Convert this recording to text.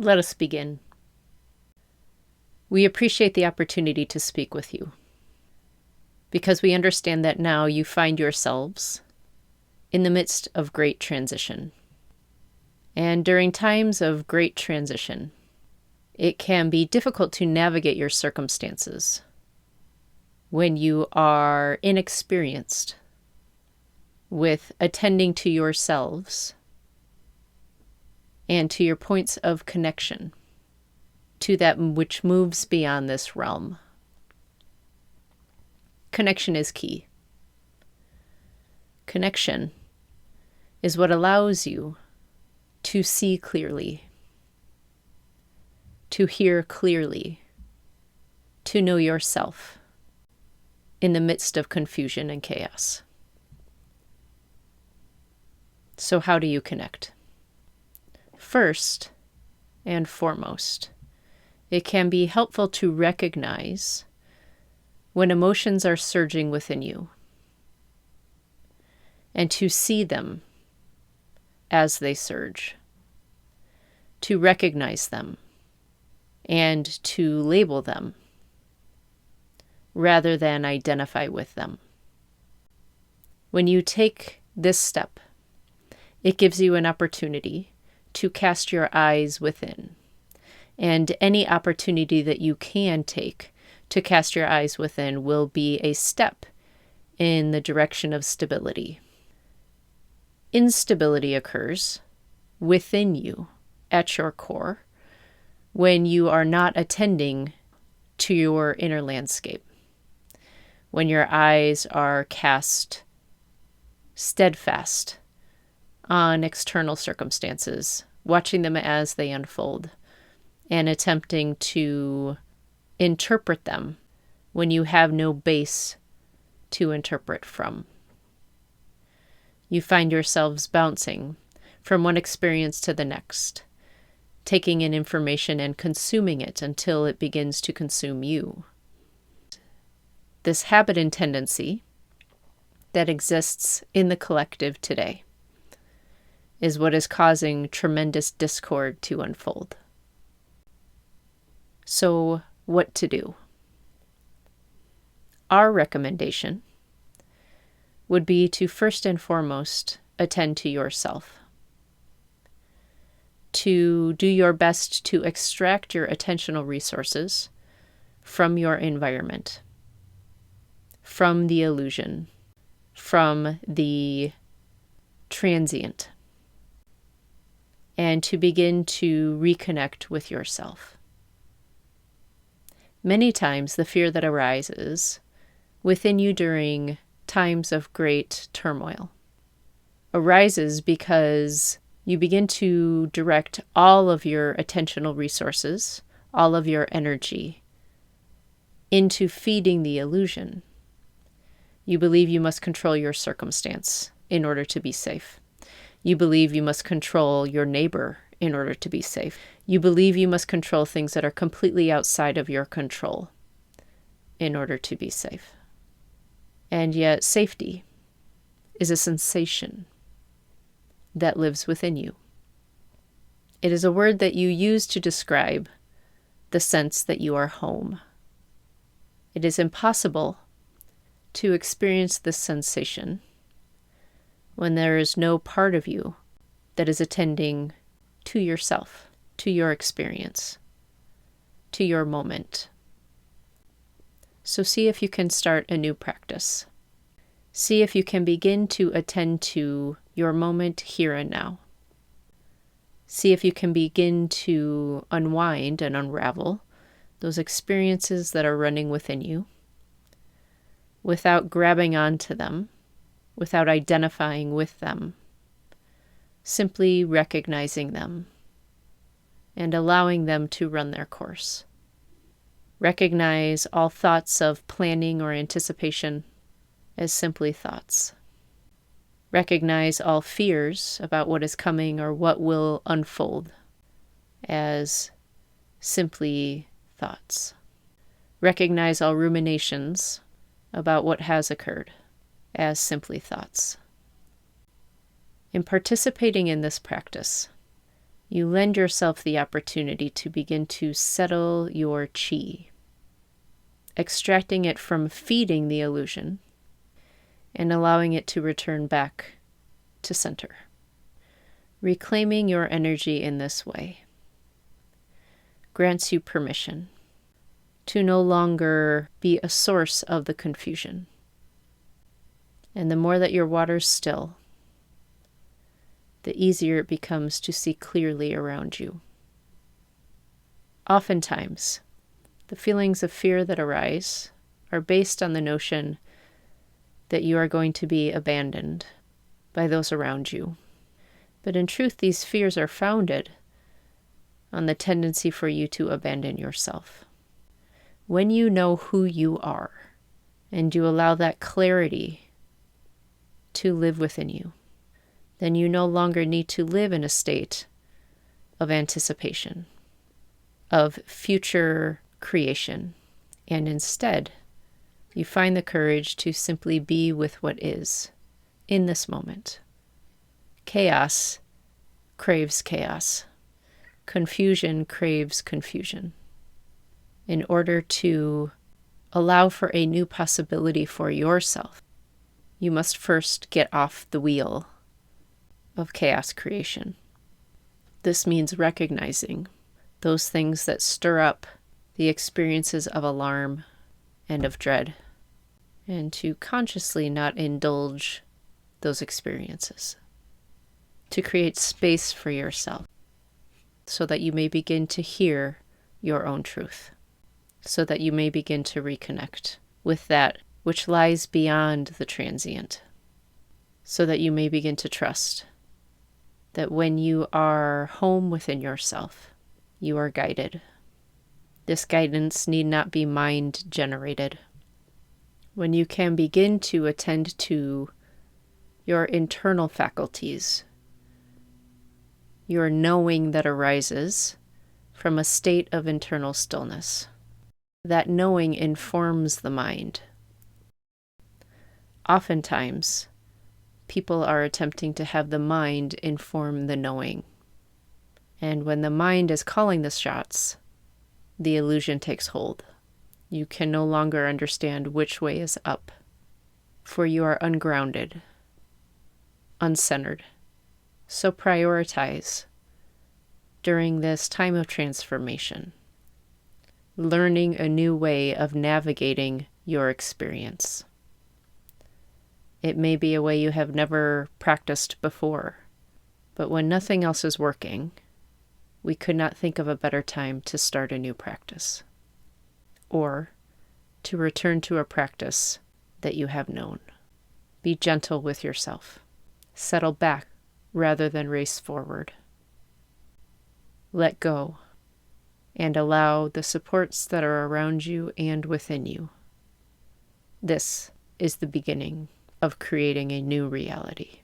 Let us begin. We appreciate the opportunity to speak with you, because we understand that now you find yourselves in the midst of great transition. And during times of great transition, it can be difficult to navigate your circumstances when you are inexperienced with attending to yourselves and to your points of connection to that which moves beyond this realm. Connection is key. Connection is what allows you to see clearly, to hear clearly, to know yourself in the midst of confusion and chaos. So how do you connect? First and foremost, it can be helpful to recognize when emotions are surging within you and to see them as they surge, to recognize them and to label them rather than identify with them. When you take this step, it gives you an opportunity to cast your eyes within. And any opportunity that you can take to cast your eyes within will be a step in the direction of stability. Instability occurs within you, at your core, when you are not attending to your inner landscape, when your eyes are cast steadfast on external circumstances, watching them as they unfold, and attempting to interpret them when you have no base to interpret from. You find yourselves bouncing from one experience to the next, taking in information and consuming it until it begins to consume you. This habit and tendency that exists in the collective today is what is causing tremendous discord to unfold. So, what to do? Our recommendation would be to first and foremost attend to yourself, to do your best to extract your attentional resources from your environment, from the illusion, from the transient, and to begin to reconnect with yourself. Many times the fear that arises within you during times of great turmoil arises because you begin to direct all of your attentional resources, all of your energy, into feeding the illusion. You believe you must control your circumstance in order to be safe. You believe you must control your neighbor in order to be safe. You believe you must control things that are completely outside of your control in order to be safe. And yet safety is a sensation that lives within you. It is a word that you use to describe the sense that you are home. It is impossible to experience this sensation when there is no part of you that is attending to yourself, to your experience, to your moment. So see if you can start a new practice. See if you can begin to attend to your moment here and now. See if you can begin to unwind and unravel those experiences that are running within you without grabbing onto them, without identifying with them, simply recognizing them and allowing them to run their course. Recognize all thoughts of planning or anticipation as simply thoughts. Recognize all fears about what is coming or what will unfold as simply thoughts. Recognize all ruminations about what has occurred as simply thoughts. In participating in this practice, You lend yourself the opportunity to begin to settle your chi, extracting it from feeding the illusion and allowing it to return back to center. Reclaiming your energy in this way grants you permission to no longer be a source of the confusion. And the more that your water's still, the easier it becomes to see clearly around you. Oftentimes, the feelings of fear that arise are based on the notion that you are going to be abandoned by those around you. But in truth, these fears are founded on the tendency for you to abandon yourself. When you know who you are and you allow that clarity to live within you, then you no longer need to live in a state of anticipation, of future creation, and instead, you find the courage to simply be with what is in this moment. Chaos craves chaos. Confusion craves confusion. In order to allow for a new possibility for yourself, you must first get off the wheel of chaos creation. This means recognizing those things that stir up the experiences of alarm and of dread, and to consciously not indulge those experiences, to create space for yourself so that you may begin to hear your own truth, so that you may begin to reconnect with that which lies beyond the transient, so that you may begin to trust that when you are home within yourself, you are guided. This guidance need not be mind-generated. When you can begin to attend to your internal faculties, your knowing that arises from a state of internal stillness. That knowing informs the mind. Oftentimes, people are attempting to have the mind inform the knowing. And when the mind is calling the shots, the illusion takes hold. You can no longer understand which way is up, for you are ungrounded, uncentered. So prioritize during this time of transformation, learning a new way of navigating your experience. It may be a way you have never practiced before, but when nothing else is working, we could not think of a better time to start a new practice, or to return to a practice that you have known. Be gentle with yourself. Settle back rather than race forward. Let go and allow the supports that are around you and within you. This is the beginning of creating a new reality.